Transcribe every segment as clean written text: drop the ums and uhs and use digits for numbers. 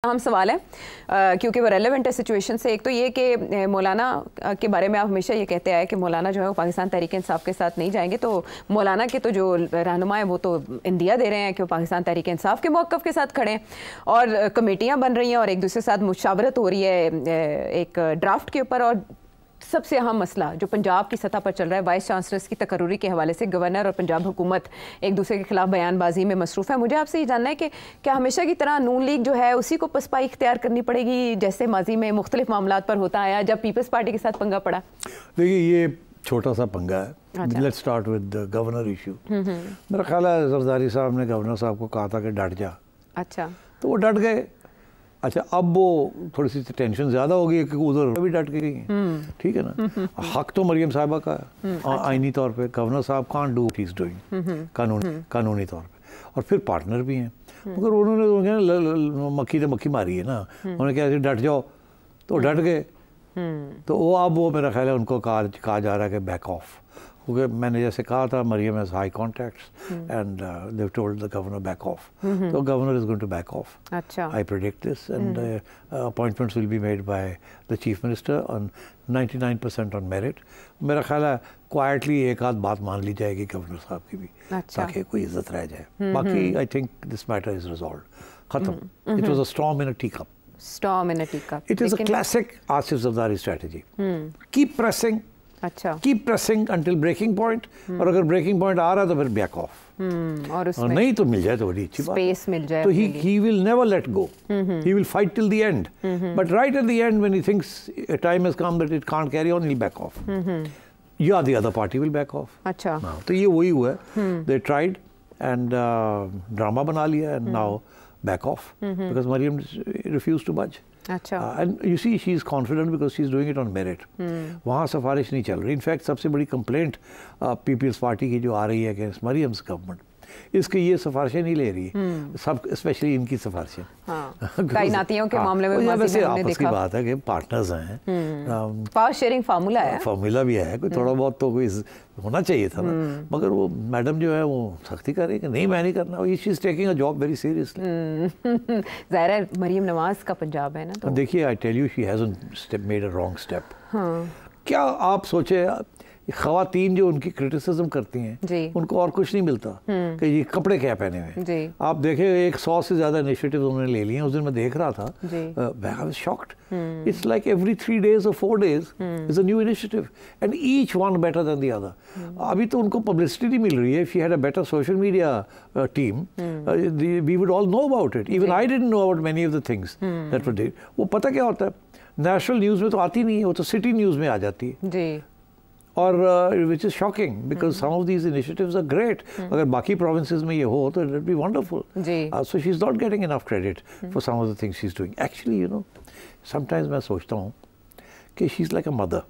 अहम सवाल है क्योंकि वो रेलेवेंट है सिचुएशन से। एक तो ये कि मौलाना के बारे में आप हमेशा ये कहते आए कि मौलाना जो है वो पाकिस्तान तहरीक इंसाफ के साथ नहीं जाएंगे, तो मौलाना के तो जो रहनुमा है वो तो इंदिया दे रहे हैं कि वो पाकिस्तान तहरीक इंसाफ के मौक़िफ़ के साथ खड़े हैं और कमेटियाँ बन रही हैं और एक दूसरे के साथ मुशावरत हो रही है एक ड्राफ्ट के ऊपर। और सबसे अहम मसला जो पंजाब की सतह पर चल रहा है, वाइस चांसलर्स की तकर्रुरी के हवाले से गवर्नर और पंजाब हुकूमत एक दूसरे के खिलाफ बयानबाजी में मसरूफ़ है। मुझे आपसे ये जानना है कि क्या हमेशा की तरह नून लीग जो है उसी को पसपाई इख्तियार करनी पड़ेगी जैसे माजी में मुख्तलिफ मामलात पर होता आया जब पीपल्स पार्टी के साथ पंगा पड़ा? देखिए, ये छोटा सा पंगा है। Let's start with the governor issue. मेरा ख्याल है जरदारी साहब ने गवर्नर साहब को कहा था कि डट जा। अच्छा, तो वो डट गए। अच्छा, अब वो थोड़ी सी टेंशन ज़्यादा हो गई क्योंकि उधर भी डट गई। ठीक है ना, हक तो मरियम साहिबा का है आईनी तौर पे। गवर्नर साहब can't do what he is doing कानूनी तौर पे, और फिर पार्टनर भी हैं। मगर उन्होंने मक्खी तो मक्खी मारी है ना, उन्होंने कहा डट जाओ तो डट गए। तो वो अब वो मेरा ख्याल है उनको कहा जा रहा है कि बैक ऑफ, क्योंकि मैंने जैसे कहा था Maryam has high contacts and they have told the governor back off, तो governor is going to back off. अच्छा, I predict this and appointments will be made by the chief minister on 99% on merit. मेरा ख्याल है quietly एक आध बात मान ली जाएगी गवर्नर साहब की भी, ताकि कोई इज्जत रह जाए। बाकी I think this matter is resolved, खत्म। It was a storm in a tea cup. Storm in a teacup. It is a classic Asif Zardari strategy. Keep pressing. अच्छा, keep pressing until breaking point, और अगर breaking point आ रहा है तो फिर back of, और नहीं तो मिल जाए तो बड़ी अच्छी बात, स्पेस मिल जाए तो he will never let go, he will fight till the end, but right at the end when he thinks time has come that it can't carry on, he will back off, या the other party will back off. अच्छा, तो ये वही हुआ है। They tried and drama बना लिया and now back off because Mariam refused to budge. अच्छा, and you see she is confident because she is doing it on merit. वहाँ सिफारिश नहीं चल रही। इनफैक्ट सबसे बड़ी कंप्लेंट पीपल्स पार्टी की जो आ रही है अगेंस्ट मरियम्स गवर्नमेंट, इसके ये सिफारिशें नहीं ले रही है, सब स्पेशली इनकी सिफारिशें। कायनातियों के मामले में वैसे आपस की बात है कि पार्टनर्स हैं, पावर शेयरिंग फार्मूला है, फार्मूला भी है, कोई थोड़ा बहुत तो कोई होना चाहिए था ना। मगर वो मैडम जो है वो सख्ती कर रही है कि नहीं मैं नहीं करना, she is taking a job very seriously. ज़ाहिर है मरियम नवाज का पंजाब है ना, तो देखिए I tell you she hasn't made a wrong step. क्या आप सोचे ख़वातीन जो उनकी क्रिटिसिज्म करती हैं उनको और कुछ नहीं मिलता कि ये कपड़े क्या पहने हुए। आप देखें 100 से ज़्यादा इनिशिएटिव उन्होंने ले लिए। उस दिन मैं देख रहा था, I was shocked. It's like every 3 days or 4 days is a new initiative and each one better than the other. अभी तो उनको पब्लिसिटी नहीं मिल रही है। If you had a better social media team we would all know about it. Even I didn't know about many of the things that were did. वो पता क्या होता है, नेशनल न्यूज़ में तो आती नहीं है, वो तो सिटी न्यूज़ में आ जाती है, और which is shocking because some of these initiatives are great. अगर बाकी provinces में ये हो तो it would be wonderful. So she's not getting enough credit for some of the things she's doing. Actually, you know, sometimes मैं सोचता हूँ कि she's like a mother.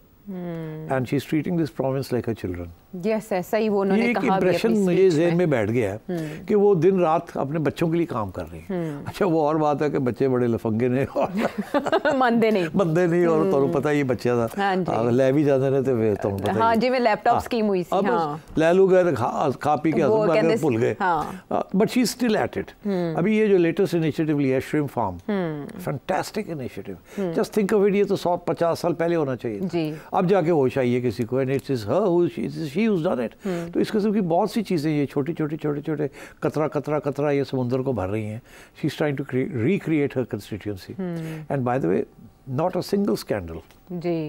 And she's treating this province like her children. Yes, ऐसा ही वो उन्होंने कहा भी। Impression मुझे ज़हन में बैठ गया है कि वो दिन रात अपने बच्चों के लिए काम कर रही हैं। अच्छा, वो और बात है कि बच्चे बड़े लफंगे ने और मंदे नहीं और तुम्हें पता ये बच्चा था ले भी जाते रहते हुए तुम्हें पता। हाँ जी, में लैपटॉप स्कीम हुई थी। ले लू गए खा पी के हस्बैंड भूल गए, but she is still at it. अभी ये जो लेटेस्ट इनिशिएटिव लिया है shrimp farm, fantastic initiative. Just think of it, ये तो 150 साल पहले होना चाहिए। अब जाके होश आई है किसी को, and it is her she who's done it. तो इस किस्म की बहुत सी चीज़ें ये छोटे कतरा ये समुंदर को भर रही हैं। She is trying to recreate her constituency. And by the way, not a single scandal. जी,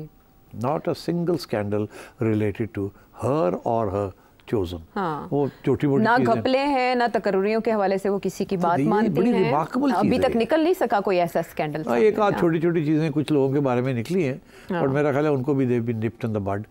not a single scandal related to her or her chosen. हाँ, वो छोटी मोटी ना घपले हैं ना तकर्रुरियों के हवाले से वो किसी की बात मानती हैं। अभी तक निकल नहीं सका कोई ऐसा स्कैंडल। एक आध छोटी छोटी चीज़ें कुछ लोगों के बारे में निकली हैं और मेरा ख्याल है उनको भी they've been nipped in the bud.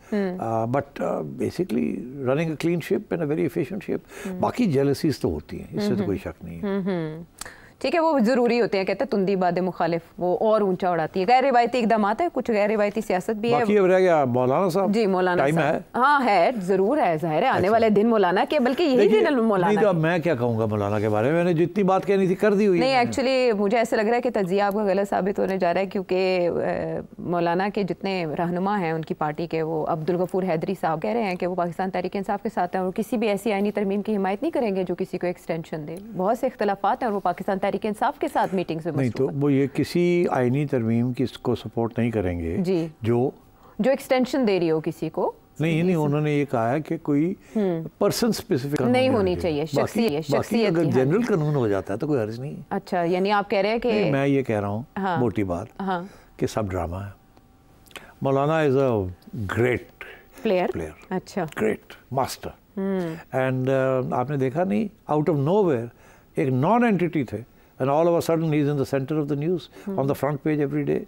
But basically running a clean ship and a very efficient ship. बाकी jealousies तो होती हैं, इससे तो कोई शक नहीं है। ठीक है, वो ज़रूरी होते हैं, कहते हैं तुंदी बादे मुखालिफ वो और ऊंचा उड़ाती है। गैर रिवायती इकदाम है, कुछ गैर रिवायती सियासत भी है। बाकी अब रह गया मौलाना साहब। जी, मौलाना साहब है। हाँ है, ज़रूर है, ज़ाहिर है आने वाले दिन मौलाना के, बल्कि यही दिन मौलाना। नहीं तो अब मैं क्या कहूँगा मौलाना के बारे में, मैंने जितनी बात कहनी थी कर दी हुई। नहीं, एक्चुअली मुझे ऐसा लग रहा है कि तज्जिया आपका गलत साबित होने जा रहा है, क्योंकि मौलाना के जितने रहनुमा हैं उनकी पार्टी के, वो अब्दुल गफूर हैदरी साहब कह रहे हैं कि वो पाकिस्तान तहरीक इंसाफ के साथ हैं और किसी भी ऐसी आईनी तरमीम की हिमायत नहीं करेंगे जो किसी को एक्सटेंशन दे। बहुत से इख्तलाफात हैं और वो पाकिस्तान तहरीक इंसाफ के साथ मीटिंग्स में नहीं, तो वो ये किसी आईनी तरमीम की इसको सपोर्ट नहीं करेंगे जी, जो एक्सटेंशन दे रही हो किसी को। नहीं, उन्होंने ये कहा है कि कोई पर्सन स्पेसिफिक नहीं होनी चाहिए, शख्सियत। अगर जनरल कानून हो जाता है तो कोई हर्ज नहीं। अच्छा, यानी आप कह रहे हैं कि मैं ये कह रहा हूँ, मोटी बात, कि सब ड्रामा है। मौलाना इज अ ग्रेट प्लेयर, अच्छा, ग्रेट मास्टर, एंड आपने देखा नहीं, आउट ऑफ नोवेयर एक नॉन एंटिटी थे, and all of a sudden he is in the centre of the news, on the front page every day.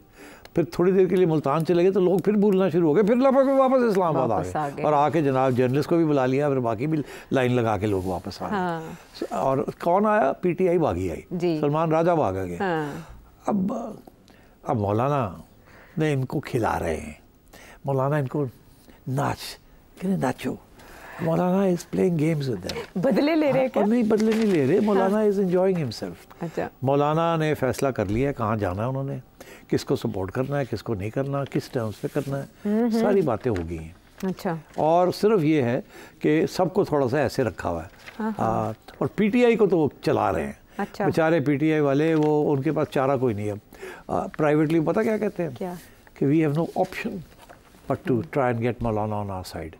फिर थोड़ी देर के लिए मुल्तान चले गए तो लोग फिर भूलना शुरू हो गए, फिर वापस इस्लामाबाद आ गए, और आके जनाब जर्नलिस्ट को भी बुला लिया, फिर बाकी भी लाइन लगा के लोग वापस आ गए। और कौन आया? पीटीआई भागी आई, सलमान राजा भागा गया। अब मौलाना ने इनको खिला रहे हैं, मौलाना इनको नाचो। मौलाना is playing games with them. बदले ले रहे हैं? नहीं, बदले नहीं ले रहे, मौलाना इज एंजॉयिंग हिमसेल्फ। अच्छा, मौलाना ने फैसला कर लिया है कहाँ जाना है, उन्होंने किसको सपोर्ट करना है, किसको नहीं करना, किस टर्म्स पे करना है, सारी बातें हो गई हैं। अच्छा, और सिर्फ ये है कि सबको थोड़ा सा ऐसे रखा हुआ है, और पीटीआई को तो वो चला रहे हैं। अच्छा, बेचारे पीटीआई वाले, वो उनके पास चारा कोई नहीं है। प्राइवेटली पता क्या कहते हैं? क्या? कि we have no option but to try and get Maulana on our side.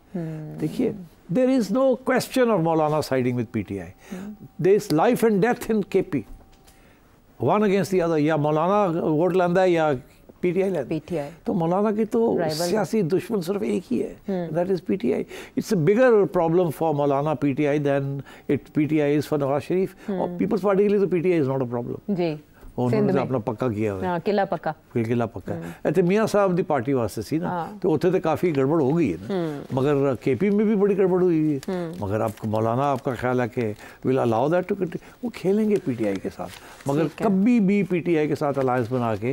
देखिए, there is no question of Maulana siding with PTI. There is life and death in KP, one against the other. या मौलाना vote लांदा है या PTI लांदा है। तो मौलाना की तो सियासी दुश्मन सिर्फ एक ही है, that is PTI. It's a bigger problem for Maulana PTI than PTI is for Nawaz Sharif. और People's Party के लिए तो PTI is not a problem. जी, उन्होंने अपना पक्का किया हुआ है, किला पक्का ऐसे मियाँ साहब दी पार्टी वास्ते सी ना, तो उत्थे तो काफ़ी गड़बड़ हो गई है ना, मगर केपी में भी बड़ी गड़बड़ हुई है। मगर आपको मौलाना, आपका ख्याल है कि will allow that to continue? वो खेलेंगे पीटीआई के साथ, मगर कभी भी पीटीआई के साथ अलायंस बना के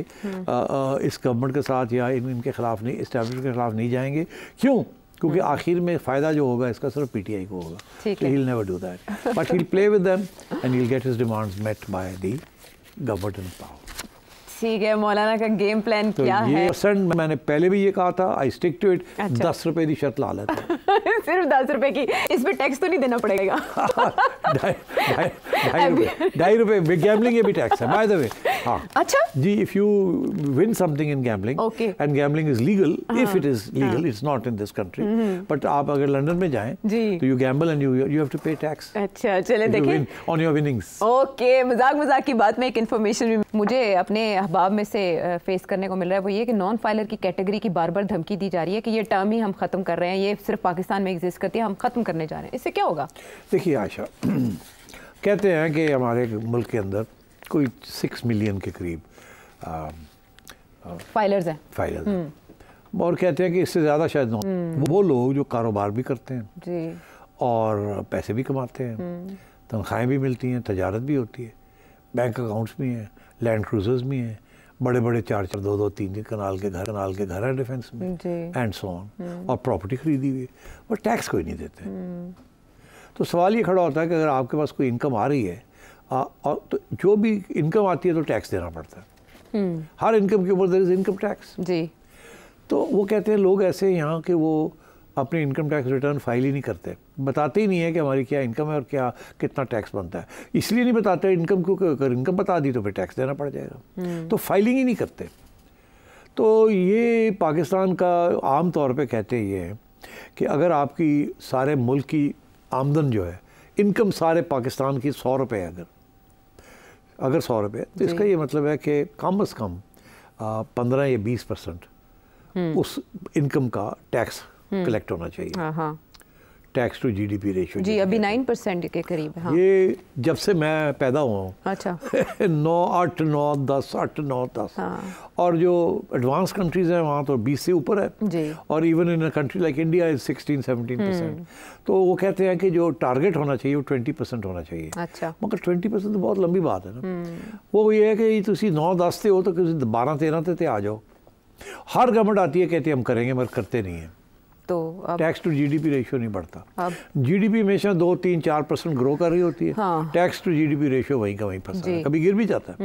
इस गवर्नमेंट के साथ या इनके खिलाफ नहीं, एस्टैब्लिशमेंट के खिलाफ नहीं जाएंगे। क्यों? क्योंकि आखिर में फ़ायदा जो होगा इसका सिर्फ पीटीआई को होगा। So he'll never do that, but he'll play with them and he'll get his demands met by the government in power. ठीक है, मौलाना का गेम प्लान क्या है? परसेंट मैंने पहले भी ये कहा था, आई स्टिक टू इट। 10 रुपए की शर्त ला लेते हैं। सिर्फ 10 रुपए की, इस पे टैक्स तो नहीं देना पड़ेगा? 2.5 रुपए गैम्बलिंग ये भी टैक्स है, बाय द वे। हाँ, अच्छा जी, if you win something in gambling, and gambling is legal, if it is legal, it's not in this country, but आप अगर लंदन में जाएं तो you gamble and you have to pay tax. अच्छा, चले देखिए, ऑन योर विनिंग्स। ओके, मजाक की बात में एक इन्फॉर्मेशन मुझे अपने अहबाब में से फेस करने को मिल रहा है, वो ये कि नॉन फाइलर की कैटेगरी की बार बार धमकी दी जा रही है कि ये टर्म ही हम ख़त्म कर रहे हैं, ये सिर्फ पाकिस्तान में एग्जिस्ट करती है, हम ख़त्म करने जा रहे हैं। इससे क्या होगा? देखिए आयशा, कहते हैं कि हमारे मुल्क के अंदर कोई 6 मिलियन के करीब फाइलर्स हैं, और कहते हैं कि इससे ज़्यादा शायद वो लोग जो कारोबार भी करते हैं जी, और पैसे भी कमाते हैं, तनख्वाहें भी मिलती हैं, तजारत भी होती है, बैंक अकाउंट्स भी हैं, लैंड क्रूजर्स भी हैं, बड़े बड़े 4-4, 2-2, 3 कनाल के घर हैं डिफेंस में, एंड सो ऑन, और प्रॉपर्टी खरीदी हुई है, और टैक्स कोई नहीं देते। तो सवाल ये खड़ा होता है कि अगर आपके पास कोई इनकम आ रही है, और तो जो भी इनकम आती है तो टैक्स देना पड़ता है, हर इनकम के ऊपर देयर इज इनकम टैक्स जी। तो वो कहते हैं लोग ऐसे यहाँ कि वो अपने इनकम टैक्स रिटर्न फाइल ही नहीं करते, बताते ही नहीं है कि हमारी क्या इनकम है और क्या कितना टैक्स बनता है। इसलिए नहीं बताते इनकम, क्योंकि अगर इनकम बता दी तो फिर टैक्स देना पड़ जाएगा, तो फाइलिंग ही नहीं करते। तो ये पाकिस्तान का आम तौर पे कहते ये है कि अगर आपकी सारे मुल्क की आमदन जो है, इनकम सारे पाकिस्तान की 100 रुपये है, अगर 100 रुपये, तो इसका ये मतलब है कि कम से कम 15 या 20% उस इनकम का टैक्स कलेक्ट होना चाहिए। टैक्स टू जीडीपी रेशियो जी अभी 9% के करीब है। हाँ। ये जब से मैं पैदा हुआ हूँ, अच्छा 9, 8, 9, 10, 8, 9, 10, और जो एडवांस कंट्रीज हैं वहाँ तो 20 से ऊपर है जी। और even in a country like India is 16-17%। तो वो कहते हैं कि जो टारगेट होना चाहिए वो 20% होना चाहिए। अच्छा, मगर 20% तो बहुत लंबी बात है ना। वो ये है कि तुसी 9-10 हो तो 12-13 ते आ जाओ। हर गवर्नमेंट आती है कहती है हम करेंगे, मगर करते नहीं है। तो टैक्स टू जीडीपी रेशियो नहीं बढ़ता। जीडीपी हमेशा 2-3-4% ग्रो कर रही होती है। हाँ। टैक्स टू जीडीपी रेशियो वहीं का वहीं फंसा है, कभी गिर भी जाता है,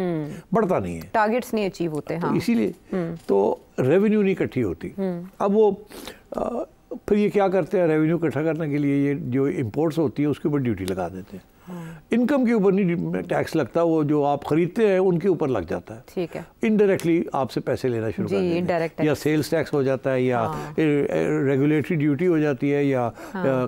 बढ़ता नहीं है, टारगेट्स नहीं अचीव होते। हाँ। तो इसीलिए तो रेवेन्यू नहीं इकट्ठी होती। अब वो फिर ये क्या करते हैं, रेवेन्यू इकट्ठा करने के लिए ये जो इम्पोर्ट्स होती है उसके ऊपर ड्यूटी लगा देते हैं। इनकम के ऊपर नहीं टैक्स लगता, वो जो आप खरीदते हैं उनके ऊपर लग जाता है। ठीक है। इनडायरेक्टली आपसे पैसे लेना शुरू कर देते हैं, या सेल्स टैक्स हो जाता है, या रेगुलेटरी ड्यूटी हो जाती है, या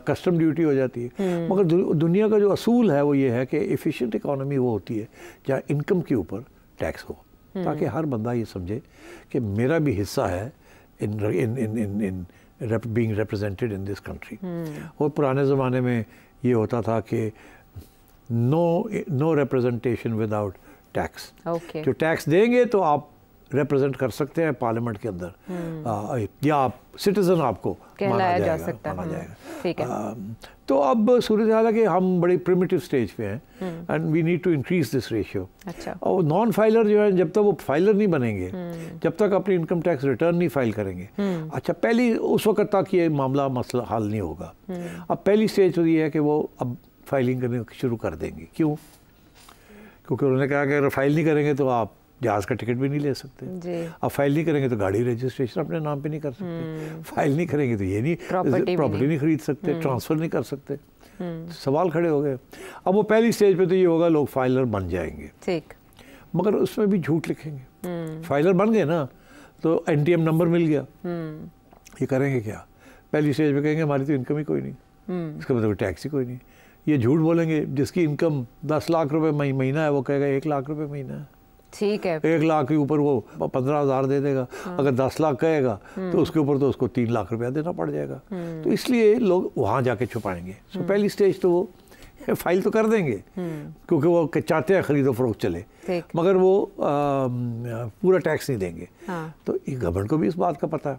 कस्टम ड्यूटी हो जाती है। मगर दुनिया का जो असूल है वो ये है कि एफिशिएंट इकोनॉमी वो होती है जहाँ इनकम के ऊपर टैक्स हो, ताकि हर बंदा ये समझे कि मेरा भी हिस्सा है इन being represented in this country। और पुराने ज़माने में ये होता था कि नो रिप्रेजेंटेशन विदाउट टैक्स। जो टैक्स देंगे तो आप रिप्रेजेंट कर सकते हैं पार्लियामेंट के अंदर, या आप सिटीजन आपको माना जा सकता है। ठीक है। तो अब सूरत हाल है कि हम बड़ी प्रिमिटिव स्टेज पे हैं and we need to increase this ratio. और नॉन फाइलर जो है, जब तक वो फाइलर नहीं बनेंगे, जब तक अपनी इनकम टैक्स रिटर्न नहीं फाइल करेंगे, अच्छा पहली उस वक्त तक ये मसला हल नहीं होगा। अब पहली स्टेज तो ये है कि वो अब फाइलिंग करने शुरू कर देंगे। क्यों? क्योंकि उन्होंने कहा कि अगर फाइल नहीं करेंगे तो आप जहाज का टिकट भी नहीं ले सकते। अब फाइल नहीं करेंगे तो गाड़ी रजिस्ट्रेशन अपने नाम पे नहीं कर सकते। फाइल नहीं करेंगे तो ये नहीं, प्रॉपर्टी नहीं खरीद सकते, ट्रांसफ़र नहीं कर सकते। सवाल खड़े हो गए। अब वो पहली स्टेज पे तो ये होगा लोग फाइलर बन जाएंगे। ठीक। मगर उसमें भी झूठ लिखेंगे। फाइलर बन गए ना तो NTM नंबर मिल गया, ये करेंगे क्या? पहली स्टेज पे कहेंगे हमारी तो इनकम ही कोई नहीं, इसका मतलब टैक्स ही कोई नहीं। ये झूठ बोलेंगे। जिसकी इनकम 10 लाख रुपए महीना है वो कहेगा 1 लाख रुपए महीना है। ठीक है। 1 लाख के ऊपर वो 15,000 दे देगा। अगर 10 लाख कहेगा तो उसके ऊपर तो उसको 3 लाख रुपया देना पड़ जाएगा। तो इसलिए लोग वहाँ जाके छुपाएंगे। तो पहली स्टेज तो वो फाइल तो कर देंगे क्योंकि वो चाहते हैं खरीदो फरोख्त चले, मगर वो पूरा टैक्स नहीं देंगे। तो गवर्नमेंट को भी इस बात का पता है।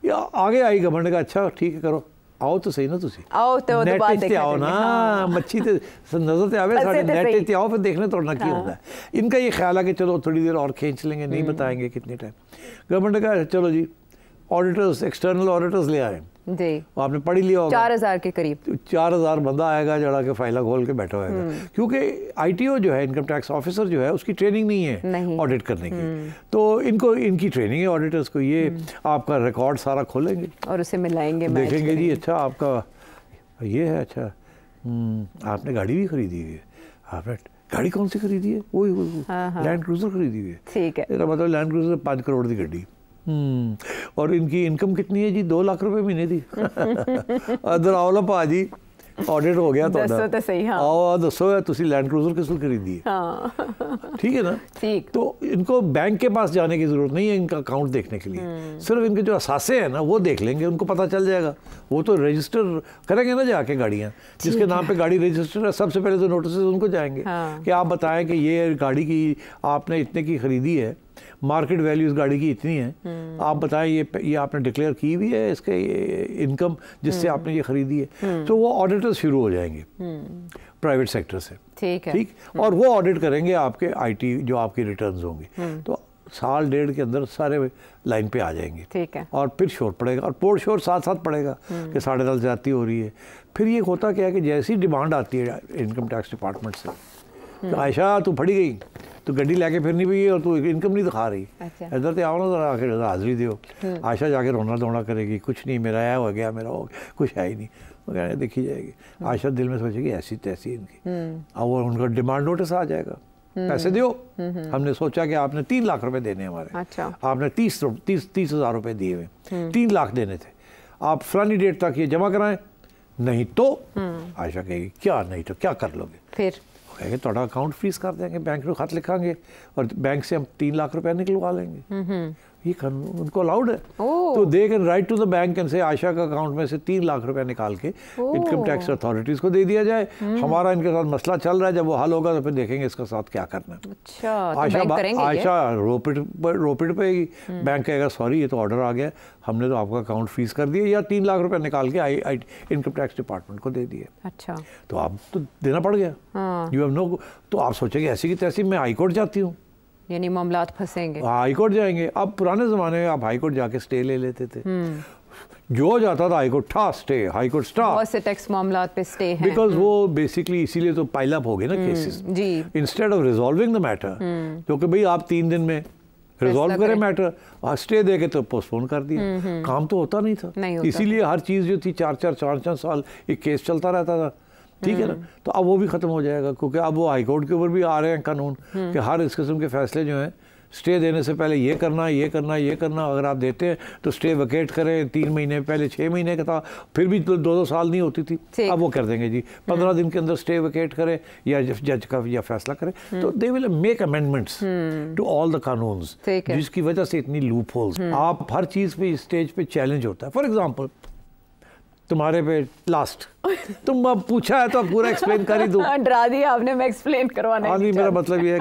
या आगे आई गवर्नमेंट का, अच्छा ठीक है करो, आओ तो सही ना, तुसी आओ तो बात देखते आओ ना, मच्छी ते नजर ते आवे साडे नेट ते आओ, फिर देखने तोड़ना क्या होता है। इनका ये ख्याल है कि चलो थोड़ी देर और खींच लेंगे, नहीं बताएंगे कितने टाइम। गवर्नमेंट का चलो जी ऑडिटर्स, एक्सटर्नल ऑडिटर्स ले आए जी, आपने पढ़ लिया होगा 4000 के करीब 4000 बंदा आएगा जड़ा के फाइला खोल के बैठा होगा, क्योंकि ITO जो है इनकम टैक्स ऑफिसर जो है उसकी ट्रेनिंग नहीं है ऑडिट करने की। तो इनको इनकी ट्रेनिंग है ऑडिटर्स को, ये आपका रिकॉर्ड सारा खोलेंगे और उसे मिलाएंगे, देखेंगे जी अच्छा आपका ये है, अच्छा आपने गाड़ी भी खरीदी हुई है, आपने गाड़ी कौन सी खरीदी है? वही लैंड क्रूजर खरीदी हुई है। ठीक है, इसका मतलब लैंड क्रूजर 5 करोड़ की गड्डी। और इनकी इनकम कितनी है जी? 2 लाख रुपए महीने दी। अदर आओ पा जी ऑडिट हो गया तो सही। हाँ। आओ दसो है तुसी लैंड क्रूजर किस खरीदी है? हाँ। ठीक है ना? ठीक। तो इनको बैंक के पास जाने की जरूरत नहीं है इनका अकाउंट देखने के लिए, सिर्फ इनके जो असासे हैं ना वो देख लेंगे, उनको पता चल जाएगा। वो तो रजिस्टर करेंगे ना जाके, गाड़ियाँ जिसके नाम पे गाड़ी रजिस्टर है सबसे पहले तो नोटिस उनको जाएंगे। हाँ। कि आप बताएं कि ये गाड़ी की आपने इतने की खरीदी है, मार्केट वैल्यू इस गाड़ी की इतनी है, आप बताएं ये आपने डिक्लेयर की हुई है इसके इनकम जिससे आपने ये खरीदी है। तो वो ऑडिटर्स शुरू हो जाएंगे प्राइवेट सेक्टर से। ठीक है, ठीक। और वो ऑडिट करेंगे आपके IT जो आपकी रिटर्न्स होंगे, तो साल डेढ़ के अंदर सारे लाइन पे आ जाएंगे। ठीक है। और फिर शोर पड़ेगा और पोर्ट शोर साथ साथ पड़ेगा कि 10.5 ज्यादती हो रही है। फिर ये होता क्या है कि जैसी डिमांड आती है इनकम टैक्स डिपार्टमेंट से, तो आयशा तू फड़ी गई, तो गड्डी लेके फिरनी पई और तू इनकम नहीं दिखा रही, इधर तो आओ ना जरा आके हाजिरी दो। आयशा जाके रोना धोना करेगी, कुछ नहीं मेरा है हो गया, मेरा हो गया, कुछ है ही नहीं, वो कहने देखी जाएगी। आयशा दिल में सोचेगी ऐसी तैसी इनकी, अब वो उनका डिमांड नोटिस आ जाएगा, पैसे दो। हमने सोचा कि आपने 3 लाख रुपए देने हमारे, आपने 30,000 रुपए दिए हुए, 3 लाख देने थे, आप फलानी डेट तक ये जमा कराएं, नहीं तो आयशा कहेगी क्या नहीं तो क्या कर लोगे? फिर कहेंगे थोड़ा अकाउंट फ्रीज कर देंगे, बैंक में खत लिखांगे और बैंक से हम 3 लाख रुपया निकलवा लेंगे। ये उनको अलाउड है। तो they can write to the bank and से आयशा का अकाउंट में से 3 लाख रुपया निकाल के इनकम टैक्स अथॉरिटीज को दे दिया जाए। हमारा इनके साथ मसला चल रहा है, जब वो हल होगा तो फिर देखेंगे इसका साथ क्या करना है। अच्छा, आयशा रोपिट पेगी, बैंक कहेगा सॉरी ये तो ऑर्डर आ गया, हमने तो आपका अकाउंट फ्रीज कर दिया, या 3 लाख रुपया निकाल के इनकम टैक्स डिपार्टमेंट को दे दिए। अच्छा, तो आप तो देना पड़ गया। यू हैव नो, तो आप सोचेंगे ऐसी की तैसी मैं हाई कोर्ट जाती हूँ, यानी मामलात फंसेंगे, हाई कोर्ट जाएंगे। अब पुराने ज़माने में आप हाई कोर्ट जाके स्टे ले लेते थे, जो जाता था हाई कोर्ट ठा स्टे, हाई कोर्ट स्टा, बहुत से टैक्स मामलात पे स्टे हैं, बिकॉज वो बेसिकली इसीलिए तो पाइल अप हो गए ना केसेस जी, instead of resolving the matter, क्योंकि भाई आप 3 दिन में रिजॉल्व करें मैटर, स्टे दे के तो पोस्टपोन कर दिया, काम तो होता नहीं था। इसीलिए हर चीज़ जो थी 4-4 साल एक केस चलता रहता था। ठीक है ना। तो अब वो भी ख़त्म हो जाएगा, क्योंकि अब वो हाई कोर्ट के ऊपर भी आ रहे हैं कानून कि हर इस किस्म के फैसले जो हैं स्टे देने से पहले ये करना, ये करना, ये करना, अगर आप देते हैं तो स्टे वकेट करें। 3 महीने पहले 6 महीने का था, फिर भी 2-2 साल नहीं होती थी, अब वो कर देंगे जी 15 दिन के अंदर स्टे वकेट करें या जज का या फैसला करें। तो they will make amendments to all the कानून्स, जिसकी वजह से इतनी लूप होल्स। आप हर चीज़ पे स्टेज पे चैलेंज होता है। फॉर एग्जाम्पल तुम्हारे पे लास्ट तुम अब पूछा है तो अब पूरा एक्सप्लेन कर ही दूं। डरा दिया आपने, मैं एक्सप्लेन करवाना नहीं, मेरा मतलब ये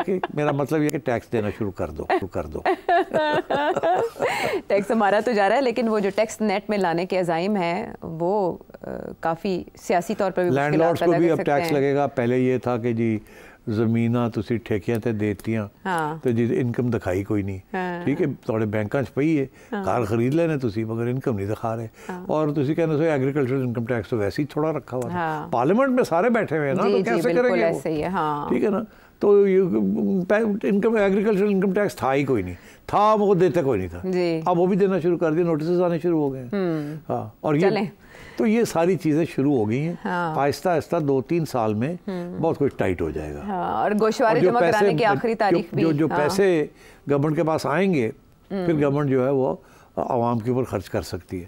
है कि टैक्स देना शुरू कर दो। टैक्स हमारा तो जा रहा है, लेकिन वो जो टैक्स नेट में लाने के अज़ाइम है वो काफ़ी सियासी तौर पर भी लैंडलॉर्ड्स को भी अब टैक्स लगेगा। पहले ये था कि जी ਜ਼ਮੀਨਾਂ ਤੁਸੀਂ ਠੇਕਿਆਂ ਤੇ ਦੇਤੀਆਂ ਤੇ ਜੀ ਇਨਕਮ ਦਿਖਾਈ ਕੋਈ ਨਹੀਂ, ਠੀਕ ਹੈ, ਤੁਹਾਡੇ ਬੈਂਕਾਂ 'ਚ ਪਈ ਹੈ, ਕਾਰ ਖਰੀਦ ਲੈਣੇ ਤੁਸੀਂ, ਮगर ਇਨਕਮ नहीं दिखा रहे। और ਤੁਸੀਂ ਕਹਿੰਦੇ हो एग्रीकल्चरल इनकम टैक्स तो वैसे ही थोड़ा रखा हुआ है, पार्लियामेंट में सारे बैठे हुए हैं ना, तो कैसे करेंगे वो, ठीक है ना। तो इनकम एग्रीकल्चरल इनकम टैक्स था ही कोई नहीं था, वो देता कोई नहीं था, अब वो भी देना शुरू कर दिया, नोटिस आने शुरू हो गए। हाँ, और ये तो ये सारी चीज़ें शुरू हो गई हैं। आहिस्ता आहिस्ता 2-3 साल में बहुत कुछ टाइट हो जाएगा। और गोशवारी जमा कराने की आखिरी तारीख भी, जो पैसे गवर्नमेंट के पास आएंगे फिर गवर्नमेंट जो है वो आवाम के ऊपर खर्च कर सकती है।